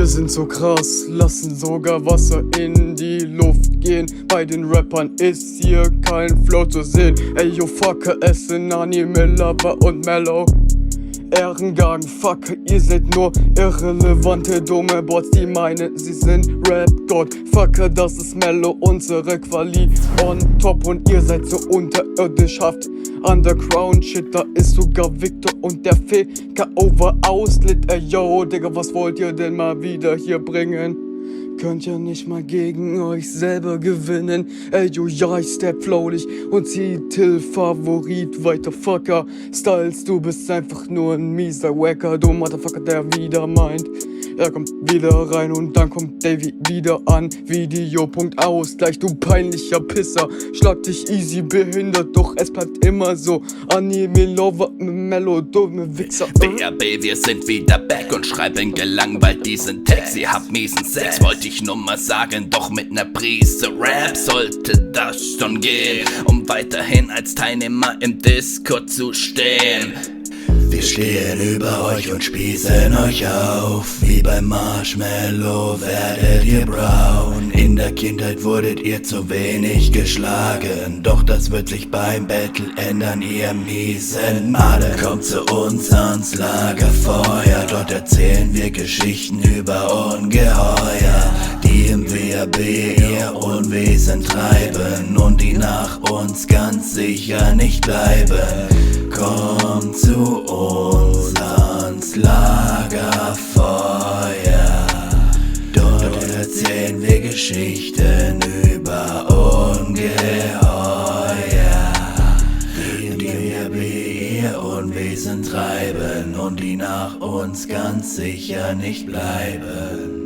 Wir sind so krass, lassen sogar Wasser in die Luft gehen. Bei den Rappern ist hier kein Flow zu sehen. Ey yo fucker, es sind Nani, Milava und Mellow. Ehrengang, fucker, ihr seid nur irrelevante dumme Bots, die meinen, sie sind Rap-Gott. Fucker, das ist Mellow, unsere Quali on top und ihr seid so unterirdischhaft. Underground-Shit, da ist sogar Victor und der Faker over auslit. Ey yo, Digga, was wollt ihr denn mal wieder hier bringen? Könnt ja nicht mal gegen euch selber gewinnen. Ey yo, ja, ich step flowlich und zieh Till Favorit weiter, Fucker. Styles, du bist einfach nur ein mieser Wacker, du Motherfucker, der wieder meint, er kommt wieder rein und dann kommt Davy wieder an. Video.Punkt Ausgleich, du peinlicher Pisser. Schlag dich easy behindert, doch es bleibt immer so. Anime Lover, Mellow, dumme Wichser. BRB, wir sind wieder back und schreiben gelangweilt diesen Text. Ihr habt miesen Sex, wollte ich nur mal sagen, doch mit ner Prise Rap sollte das schon gehen, um weiterhin als Teilnehmer im Discord zu stehen. Wir stehen über euch und spießen euch auf. Wie beim Marshmallow werdet ihr braun. In der Kindheit wurdet ihr zu wenig geschlagen, doch das wird sich beim Battle ändern, ihr miesen Male. Kommt zu uns ans Lagerfeuer, dort erzählen wir Geschichten über Ungeheuer, die im WRB ihr Unwesen treiben und die nach uns ganz sicher nicht bleiben. Kommt zu uns ans Lagerfeuer, dort erzählen wir Geschichten über Ungeheuer, die im WRB ihr Unwesen treiben und die nach uns ganz sicher nicht bleiben.